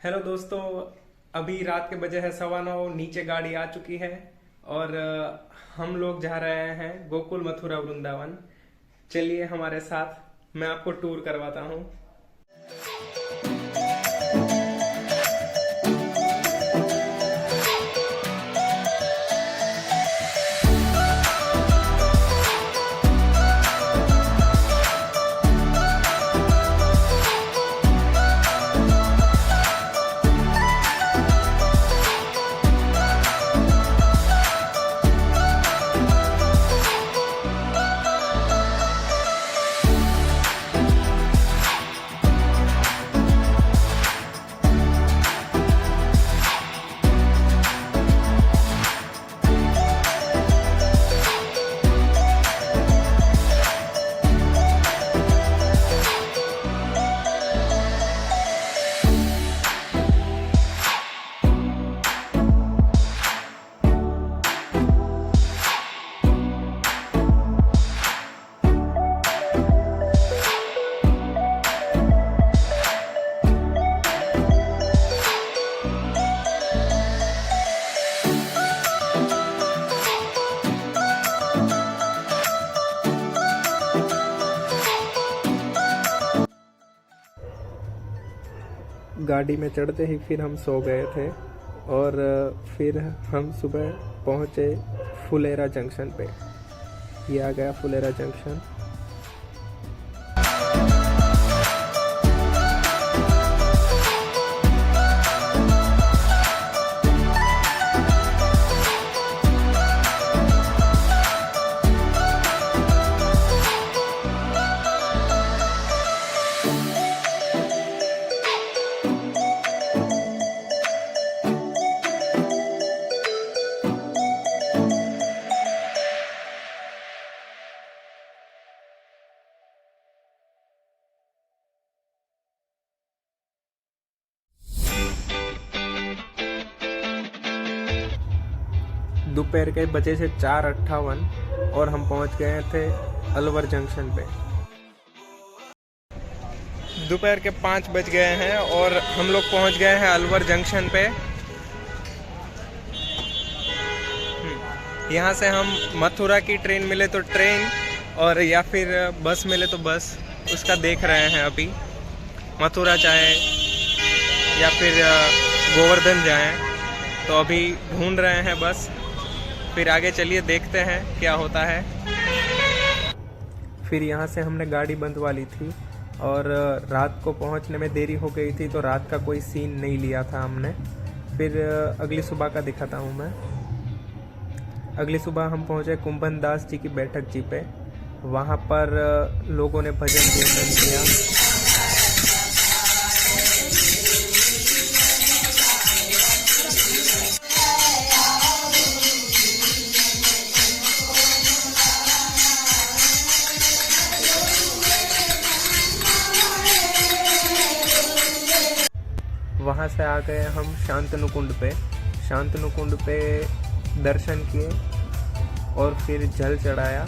Hello दोस्तों। अभी रात के बजे है 9:15। नीचे गाड़ी आ चुकी है और हम लोग जा रहे हैं गोकुल मथुरा वृंदावन। चलिए हमारे साथ, मैं आपको टूर करवाता हूँ। गाड़ी में चढ़ते ही फिर हम सो गए थे और फिर हम सुबह पहुँचे फुलेरा जंक्शन पे। ये आ गया फुलेरा जंक्शन। दोपहर के बजे से 4:58 और हम पहुंच गए थे अलवर जंक्शन पे। दोपहर के 5 बज गए हैं और हम लोग पहुंच गए हैं अलवर जंक्शन पे। यहाँ से हम मथुरा की ट्रेन मिले तो ट्रेन और या फिर बस मिले तो बस, उसका देख रहे हैं अभी। मथुरा जाए या फिर गोवर्धन जाएं, तो अभी ढूंढ रहे हैं बस। फिर आगे चलिए देखते हैं क्या होता है। फिर यहाँ से हमने गाड़ी बंदवा ली थी और रात को पहुँचने में देरी हो गई थी, तो रात का कोई सीन नहीं लिया था हमने। फिर अगली सुबह का दिखाता हूँ मैं। अगली सुबह हम पहुँचे कुंभन दास जी की बैठक जी पे। वहाँ पर लोगों ने भजन कीर्तन किया। वहाँ से आ गए हम शांतनु कुंड पे। शांतनु कुंड पे दर्शन किए और फिर जल चढ़ाया।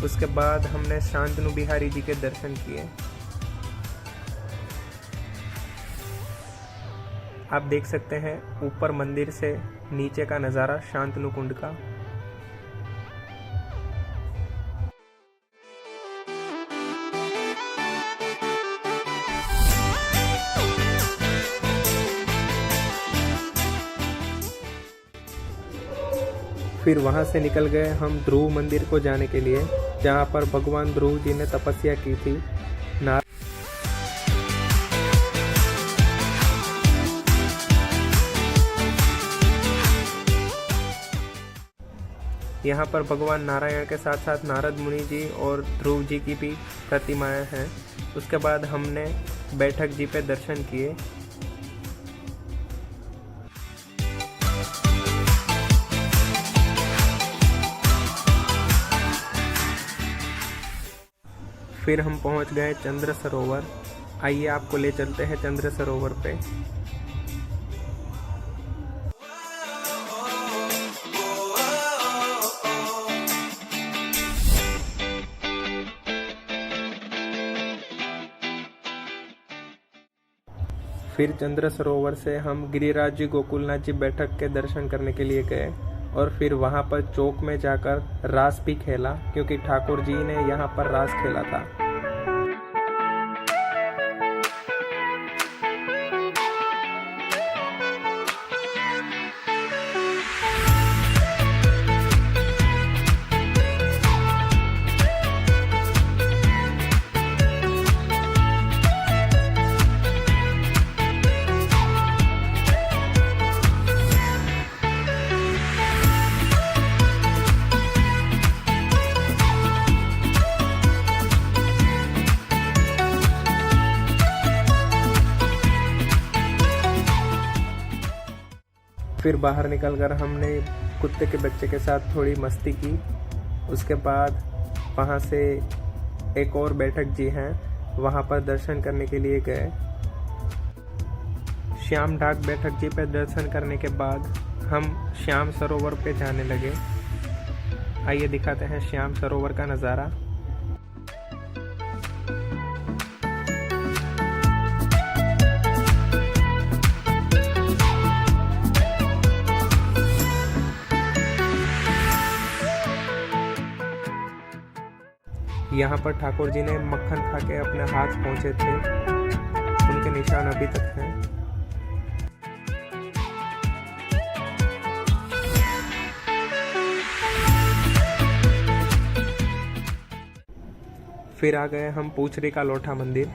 उसके बाद हमने शांतनु बिहारी जी के दर्शन किए। आप देख सकते हैं ऊपर मंदिर से नीचे का नज़ारा शांतनु कुंड का। फिर वहाँ से निकल गए हम ध्रुव मंदिर को जाने के लिए, जहाँ पर भगवान ध्रुव जी ने तपस्या की थी। यहाँ पर भगवान नारायण के साथ साथ नारद मुनि जी और ध्रुव जी की भी प्रतिमाएं हैं। उसके बाद हमने बैठक जी पे दर्शन किए। फिर हम पहुंच गए चंद्र सरोवर। आइए आपको ले चलते हैं चंद्र सरोवर पे। फिर चंद्र सरोवर से हम गिरिराज जी गोकुलनाथ जी बैठक के दर्शन करने के लिए गए और फिर वहाँ पर चौक में जाकर रास भी खेला, क्योंकि ठाकुर जी ने यहाँ पर रास खेला था। फिर बाहर निकलकर हमने कुत्ते के बच्चे के साथ थोड़ी मस्ती की। उसके बाद वहाँ से एक और बैठक जी हैं, वहाँ पर दर्शन करने के लिए गए। श्याम ढाक बैठक जी पर दर्शन करने के बाद हम श्याम सरोवर पे जाने लगे। आइए दिखाते हैं श्याम सरोवर का नज़ारा। यहाँ पर ठाकुर जी ने मक्खन खा के अपने हाथ पहुँचे थे, उनके निशान अभी तक हैं। फिर आ गए हम पूछरी का लोठा मंदिर।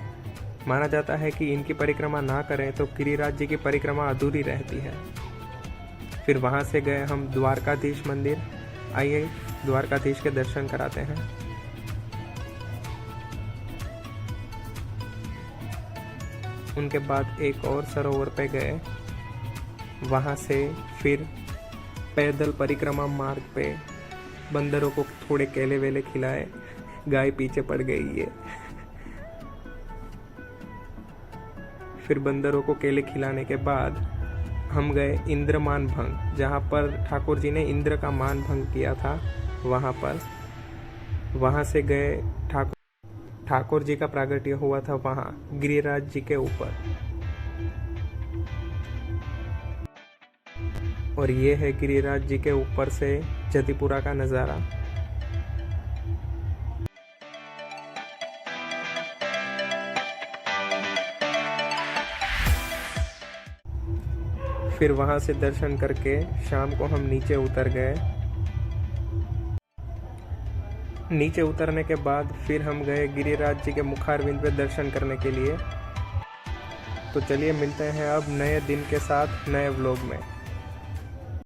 माना जाता है कि इनकी परिक्रमा ना करें तो गिरिराज जी की परिक्रमा अधूरी रहती है। फिर वहाँ से गए हम द्वारकाधीश मंदिर। आइए द्वारकाधीश के दर्शन कराते हैं। उनके बाद एक और सरोवर पे गए। वहाँ से फिर पैदल परिक्रमा मार्ग पे बंदरों को थोड़े केले वेले खिलाए। गाय पीछे पड़ गई है। फिर बंदरों को केले खिलाने के बाद हम गए इंद्र मान भंग, जहाँ पर ठाकुर जी ने इंद्र का मान भंग किया था। वहाँ से गए ठाकुर जी का प्रागट्य हुआ था वहाँ गिरिराज जी के ऊपर। और ये है गिरिराज जी के ऊपर से जतिपुरा का नज़ारा। फिर वहाँ से दर्शन करके शाम को हम नीचे उतर गए। नीचे उतरने के बाद फिर हम गए गिरिराज जी के मुखारविंद पे दर्शन करने के लिए। तो चलिए मिलते हैं अब नए दिन के साथ नए व्लॉग में।